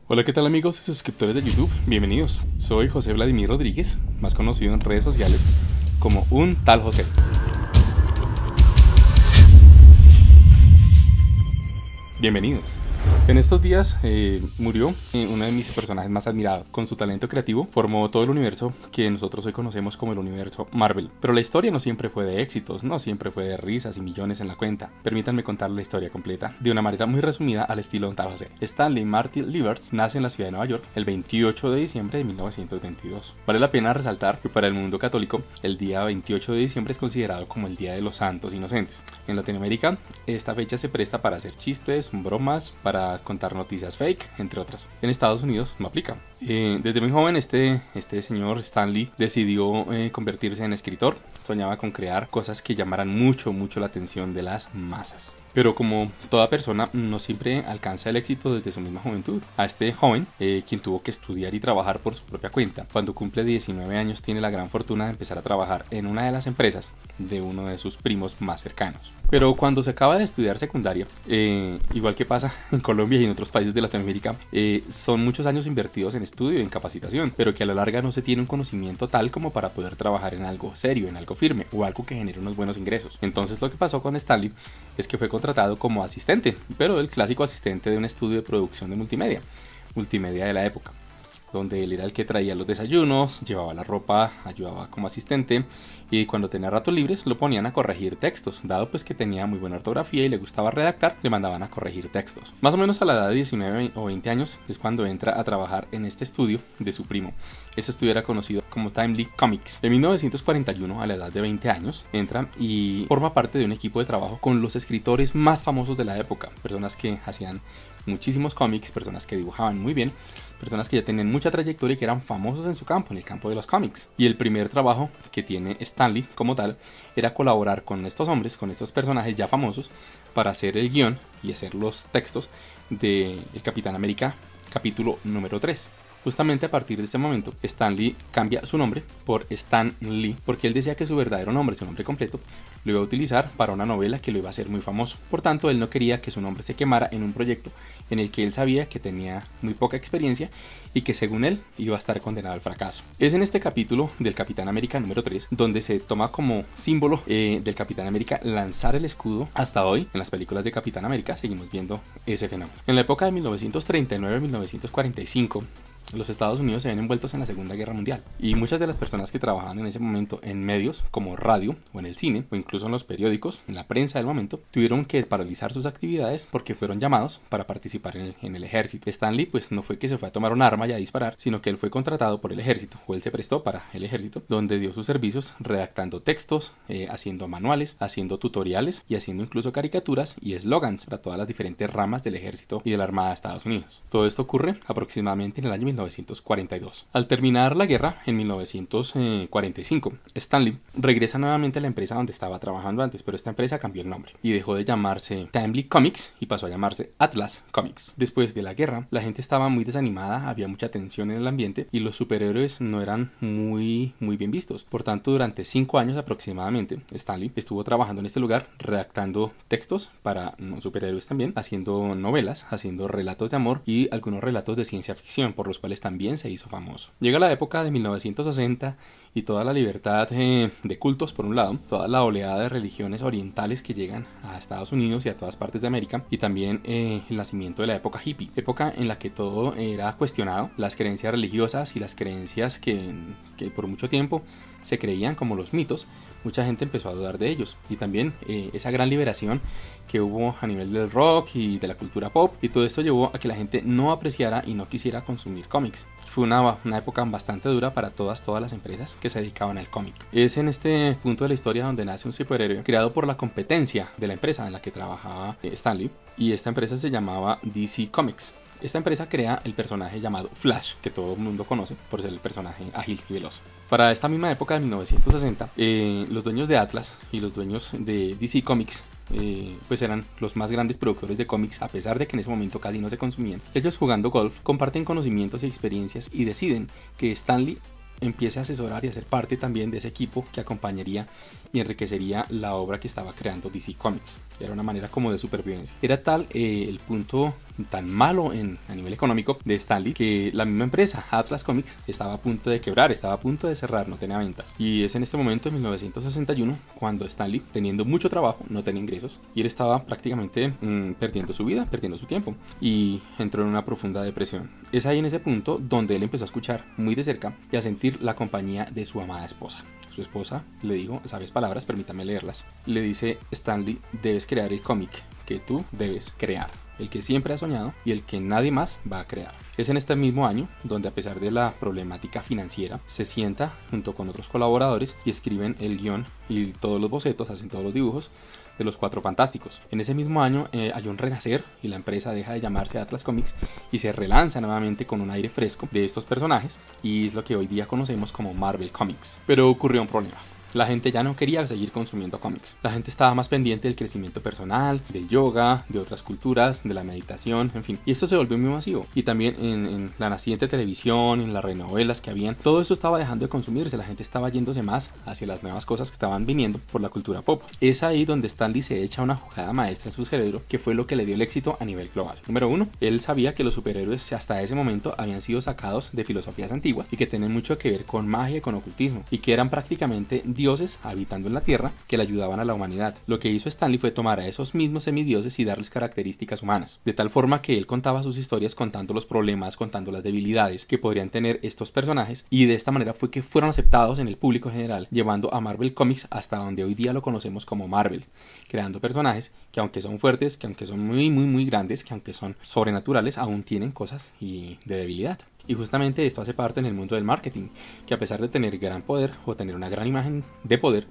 Hola, ¿qué tal amigos y suscriptores de YouTube? Bienvenidos. Soy José Vladimir Rodríguez, más conocido en redes sociales como un tal José. Bienvenidos. En estos días murió uno de mis personajes más admirados. Con su talento creativo formó todo el universo que nosotros hoy conocemos como el universo Marvel. Pero la historia no siempre fue de éxitos, no siempre fue de risas y millones en la cuenta. Permítanme contar la historia completa de una manera muy resumida al estilo de un tal José. Stanley Martin Liebertz nace en la ciudad de Nueva York el 28 de diciembre de 1922. Vale la pena resaltar que para el mundo católico el día 28 de diciembre es considerado como el Día de los Santos Inocentes. En Latinoamérica esta fecha se presta para hacer chistes, bromas, para contar noticias fake, entre otras. En Estados Unidos no aplica. Desde muy joven este señor Stanley decidió convertirse en escritor. Soñaba con crear cosas que llamaran mucho la atención de las masas. Pero como toda persona no siempre alcanza el éxito desde su misma juventud. A este joven, quien tuvo que estudiar y trabajar por su propia cuenta, cuando cumple 19 años tiene la gran fortuna de empezar a trabajar en una de las empresas de uno de sus primos más cercanos. Pero cuando se acaba de estudiar secundaria, igual que pasa en Colombia y en otros países de Latinoamérica, son muchos años invertidos en estudio y en capacitación, pero que a la larga no se tiene un conocimiento tal como para poder trabajar en algo serio, en algo firme o algo que genere unos buenos ingresos. Entonces lo que pasó con Stanley es que fue contratado como asistente, pero el clásico asistente de un estudio de producción de multimedia de la época, donde él era el que traía los desayunos, llevaba la ropa, ayudaba como asistente, y cuando tenía ratos libres lo ponían a corregir textos. Dado pues que tenía muy buena ortografía y le gustaba redactar, le mandaban a corregir textos. Más o menos a la edad de 19 o 20 años es cuando entra a trabajar en este estudio de su primo. Este estudio era conocido como Timely Comics. En 1941, a la edad de 20 años, entra y forma parte de un equipo de trabajo con los escritores más famosos de la época, personas que hacían muchísimos cómics, personas que dibujaban muy bien, personas que ya tenían mucha trayectoria y que eran famosos en su campo, en el campo de los cómics. Y el primer trabajo que tiene Stanley como tal era colaborar con estos hombres, con estos personajes ya famosos, para hacer el guión y hacer los textos de El Capitán América capítulo número 3. Justamente a partir de este momento, Stanley cambia su nombre por Stan Lee, porque él decía que su verdadero nombre, su nombre completo, lo iba a utilizar para una novela que lo iba a hacer muy famoso. Por tanto, él no quería que su nombre se quemara en un proyecto en el que él sabía que tenía muy poca experiencia y que según él iba a estar condenado al fracaso. Es en este capítulo del Capitán América número 3 donde se toma como símbolo del Capitán América lanzar el escudo. Hasta hoy, en las películas de Capitán América, seguimos viendo ese fenómeno. En la época de 1939-1945, los Estados Unidos se ven envueltos en la Segunda Guerra Mundial y muchas de las personas que trabajaban en ese momento en medios como radio o en el cine o incluso en los periódicos, en la prensa del momento, tuvieron que paralizar sus actividades porque fueron llamados para participar en el ejército. Stanley pues no fue que se fue a tomar un arma y a disparar, sino que él fue contratado por el ejército, o él se prestó para el ejército, donde dio sus servicios redactando textos, haciendo manuales, haciendo tutoriales y haciendo incluso caricaturas y eslogans para todas las diferentes ramas del ejército y de la Armada de Estados Unidos. Todo esto ocurre aproximadamente en el año 1942. Al terminar la guerra, en 1945, Stanley regresa nuevamente a la empresa donde estaba trabajando antes, pero esta empresa cambió el nombre y dejó de llamarse Timely Comics y pasó a llamarse Atlas Comics. Después de la guerra, la gente estaba muy desanimada, había mucha tensión en el ambiente y los superhéroes no eran muy bien vistos. Por tanto, durante 5 años aproximadamente, Stanley estuvo trabajando en este lugar, redactando textos para superhéroes también, haciendo novelas, haciendo relatos de amor y algunos relatos de ciencia ficción, por los cuales también se hizo famoso. Llega la época de 1960 y toda la libertad de cultos por un lado, toda la oleada de religiones orientales que llegan a Estados Unidos y a todas partes de América, y también el nacimiento de la época hippie, época en la que todo era cuestionado, las creencias religiosas y las creencias que por mucho tiempo se creían como los mitos, mucha gente empezó a dudar de ellos, y también esa gran liberación que hubo a nivel del rock y de la cultura pop, y todo esto llevó a que la gente no apreciara y no quisiera consumir cómics. Fue una época bastante dura para todas las empresas que se dedicaban al cómic. Es en este punto de la historia donde nace un superhéroe creado por la competencia de la empresa en la que trabajaba Stanley, y esta empresa se llamaba DC Comics. Esta empresa crea el personaje llamado Flash, que todo el mundo conoce por ser el personaje ágil y veloz. Para esta misma época de 1960, los dueños de Atlas y los dueños de DC Comics pues eran los más grandes productores de cómics, a pesar de que en ese momento casi no se consumían. Ellos, jugando golf, comparten conocimientos y experiencias y deciden que Stanley empiece a asesorar y a ser parte también de ese equipo que acompañaría y enriquecería la obra que estaba creando DC Comics. Era una manera como de supervivencia. Era tal el punto tan malo a nivel económico de Stan Lee que la misma empresa, Atlas Comics, estaba a punto de quebrar, estaba a punto de cerrar, no tenía ventas. Y es en este momento, en 1961, cuando Stan Lee, teniendo mucho trabajo, no tenía ingresos y él estaba prácticamente perdiendo su vida, perdiendo su tiempo, y entró en una profunda depresión. Es ahí en ese punto donde él empezó a escuchar muy de cerca y a sentir la compañía de su amada esposa. Su esposa le dijo, sabias palabras, permítame leerlas. Le dice: Stan Lee, debes crear el cómic que tú debes crear, el que siempre has soñado y el que nadie más va a crear. Es en este mismo año donde, a pesar de la problemática financiera, se sienta junto con otros colaboradores y escriben el guión y todos los bocetos, hacen todos los dibujos de los Cuatro Fantásticos. En ese mismo año hay un renacer y la empresa deja de llamarse Atlas Comics y se relanza nuevamente con un aire fresco de estos personajes, y es lo que hoy día conocemos como Marvel Comics. Pero ocurrió un problema. La gente ya no quería seguir consumiendo cómics. La gente estaba más pendiente del crecimiento personal, del yoga, de otras culturas, de la meditación, en fin. Y esto se volvió muy masivo. Y también en la naciente televisión, en las renovelas que habían, todo esto estaba dejando de consumirse. La gente estaba yéndose más hacia las nuevas cosas que estaban viniendo por la cultura pop. Es ahí donde Stan Lee se echa una jugada maestra en su cerebro, que fue lo que le dio el éxito a nivel global. Número 1. Él sabía que los superhéroes hasta ese momento habían sido sacados de filosofías antiguas y que tenían mucho que ver con magia y con ocultismo, y que eran prácticamente dioses habitando en la tierra que le ayudaban a la humanidad. Lo que hizo Stan Lee fue tomar a esos mismos semidioses y darles características humanas, de tal forma que él contaba sus historias contando los problemas, contando las debilidades que podrían tener estos personajes, y de esta manera fue que fueron aceptados en el público general, llevando a Marvel Comics hasta donde hoy día lo conocemos como Marvel, creando personajes que, aunque son fuertes, que aunque son muy grandes, que aunque son sobrenaturales, aún tienen cosas de debilidad. Y justamente esto hace parte en el mundo del marketing, que a pesar de tener gran poder o tener una gran imagen de poder,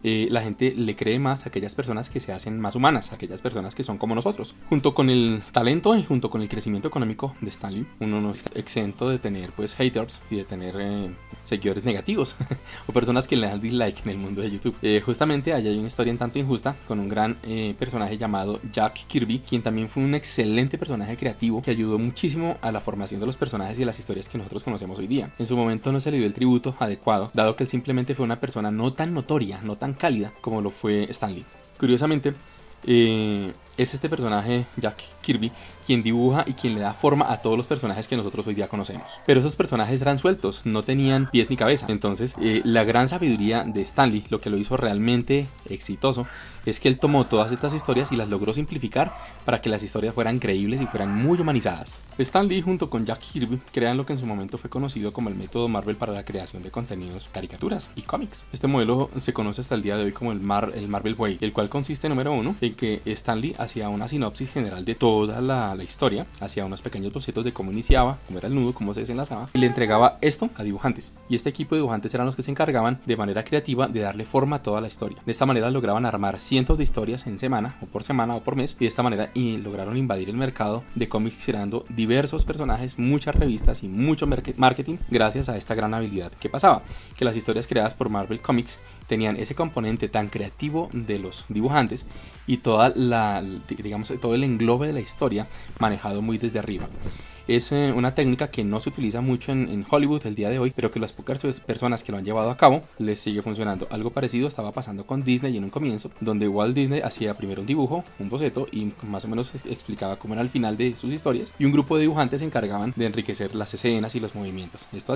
la gente le cree más a aquellas personas que se hacen más humanas, a aquellas personas que son como nosotros. Junto con el talento y junto con el crecimiento económico de Stan Lee, uno no está exento de tener pues haters y de tener seguidores negativos o personas que le dan dislike en el mundo de YouTube. Justamente allá hay una historia un tanto injusta con un gran personaje llamado Jack Kirby, quien también fue un excelente personaje creativo que ayudó muchísimo a la formación de los personajes y las historias que nosotros conocemos hoy día. En su momento no se le dio el tributo adecuado, dado que él simplemente fue una persona no tan notoria, no tan cálida como lo fue Stan Lee. Curiosamente, es este personaje, Jack Kirby, quien dibuja y quien le da forma a todos los personajes que nosotros hoy día conocemos. Pero esos personajes eran sueltos, no tenían pies ni cabeza. Entonces, la gran sabiduría de Stan Lee, lo que lo hizo realmente exitoso, es que él tomó todas estas historias y las logró simplificar para que las historias fueran creíbles y fueran muy humanizadas. Stan Lee, junto con Jack Kirby, crean lo que en su momento fue conocido como el método Marvel para la creación de contenidos, caricaturas y cómics. Este modelo se conoce hasta el día de hoy como el Marvel Way, el cual consiste, número 1, en que Stan Lee hacía una sinopsis general de toda la historia, hacía unos pequeños bocetos de cómo iniciaba, cómo era el nudo, cómo se desenlazaba, y le entregaba esto a dibujantes. Y este equipo de dibujantes eran los que se encargaban de manera creativa de darle forma a toda la historia. De esta manera lograban armar cientos de historias en semana o por mes, y de esta manera lograron invadir el mercado de cómics creando diversos personajes, muchas revistas y mucho marketing gracias a esta gran habilidad que pasaba, que las historias creadas por Marvel Comics tenían ese componente tan creativo de los dibujantes y todo el englobe de la historia manejado muy desde arriba. Es una técnica que no se utiliza mucho en Hollywood el día de hoy, pero que las pocas personas que lo han llevado a cabo les sigue funcionando. Algo parecido estaba pasando con Disney en un comienzo, donde Walt Disney hacía primero un dibujo, un boceto, y más o menos explicaba cómo era el final de sus historias, y un grupo de dibujantes se encargaban de enriquecer las escenas y los movimientos. Esto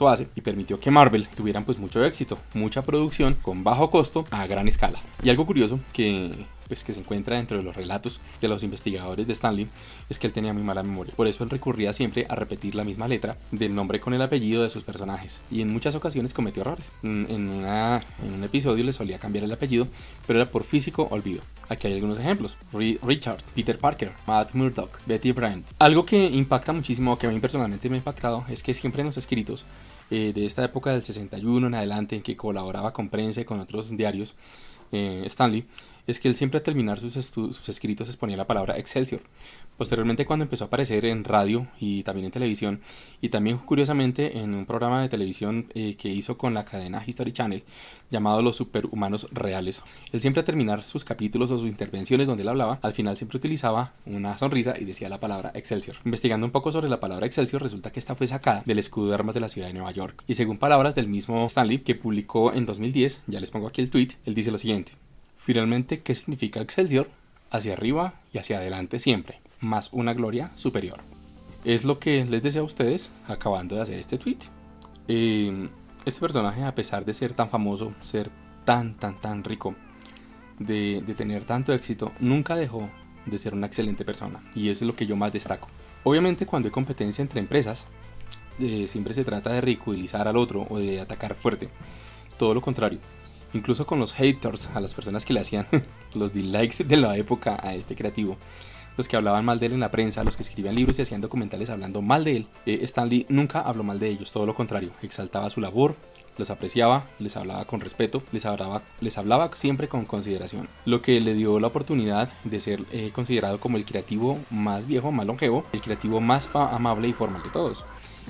hace y permitió que Marvel tuvieran pues mucho éxito, mucha producción con bajo costo a gran escala. Y algo curioso que se encuentra dentro de los relatos de los investigadores de Stan Lee es que él tenía muy mala memoria. Por eso él recurría siempre a repetir la misma letra del nombre con el apellido de sus personajes, y en muchas ocasiones cometió errores. En un episodio le solía cambiar el apellido, pero era por físico olvido. Aquí hay algunos ejemplos: Richard, Peter Parker, Matt Murdock, Betty Brant. Algo que impacta muchísimo, que a mí personalmente me ha impactado, es que siempre en los escritos de esta época del 61 en adelante, en que colaboraba con prensa y con otros diarios, Stan Lee, es que él siempre al terminar sus escritos exponía la palabra Excelsior. Posteriormente, cuando empezó a aparecer en radio y también en televisión, y también curiosamente en un programa de televisión que hizo con la cadena History Channel llamado Los Superhumanos Reales, él siempre al terminar sus capítulos o sus intervenciones donde él hablaba, al final siempre utilizaba una sonrisa y decía la palabra Excelsior. Investigando un poco sobre la palabra Excelsior, resulta que esta fue sacada del escudo de armas de la ciudad de Nueva York, y según palabras del mismo Stan Lee, que publicó en 2010, ya les pongo aquí el tweet, él dice lo siguiente: finalmente, ¿qué significa Excelsior? Hacia arriba y hacia adelante siempre. más una gloria superior. Es lo que les deseo a ustedes acabando de hacer este tweet. Este personaje, a pesar de ser tan famoso, ser tan rico, de tener tanto éxito, nunca dejó de ser una excelente persona, y eso es lo que yo más destaco. Obviamente, cuando hay competencia entre empresas, siempre se trata de ridiculizar al otro o de atacar fuerte. Todo lo contrario, incluso con los haters, a las personas que le hacían los dislikes de la época a este creativo, los que hablaban mal de él en la prensa, los que escribían libros y hacían documentales hablando mal de él, Stan Lee nunca habló mal de ellos, todo lo contrario, exaltaba su labor, los apreciaba, les hablaba con respeto, les hablaba siempre con consideración, lo que le dio la oportunidad de ser considerado como el creativo más viejo, más longevo, el creativo más amable y formal de todos.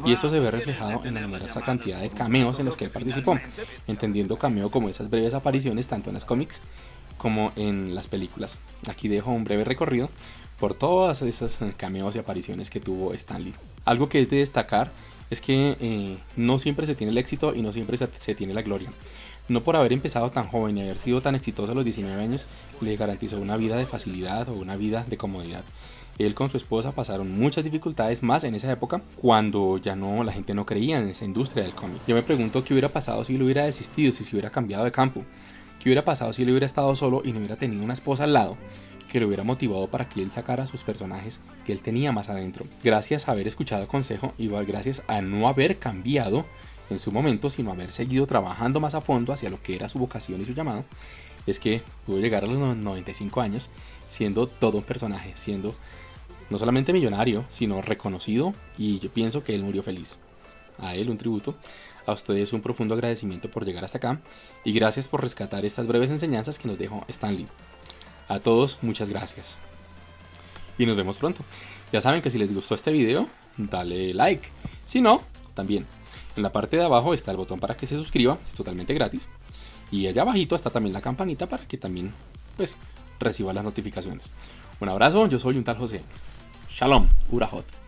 Y esto se ve reflejado en la numerosa cantidad de cameos en los que él participó, entendiendo cameo como esas breves apariciones tanto en los cómics como en las películas. Aquí dejo un breve recorrido por todas esas cameos y apariciones que tuvo Stan Lee. Algo que es de destacar es que no siempre se tiene el éxito y no siempre se tiene la gloria. No por haber empezado tan joven y haber sido tan exitoso a los 19 años le garantizó una vida de facilidad o una vida de comodidad. Él con su esposa pasaron muchas dificultades más en esa época, cuando ya la gente no creía en esa industria del cómic. Yo me pregunto qué hubiera pasado si él hubiera desistido, si se hubiera cambiado de campo. ¿Qué hubiera pasado si él hubiera estado solo y no hubiera tenido una esposa al lado que lo hubiera motivado para que él sacara sus personajes que él tenía más adentro? Gracias a haber escuchado el consejo y gracias a no haber cambiado en su momento, sino haber seguido trabajando más a fondo hacia lo que era su vocación y su llamado, es que pudo llegar a los 95 años siendo todo un personaje, siendo no solamente millonario, sino reconocido, y yo pienso que él murió feliz. A él un tributo, a ustedes un profundo agradecimiento por llegar hasta acá, y gracias por rescatar estas breves enseñanzas que nos dejó Stan Lee. A todos, muchas gracias. Y nos vemos pronto. Ya saben que si les gustó este video, dale like. Si no, también. En la parte de abajo está el botón para que se suscriba, es totalmente gratis. Y allá abajito está también la campanita para que también, pues, reciba las notificaciones. Un abrazo, yo soy un tal José. Shalom, Urahot.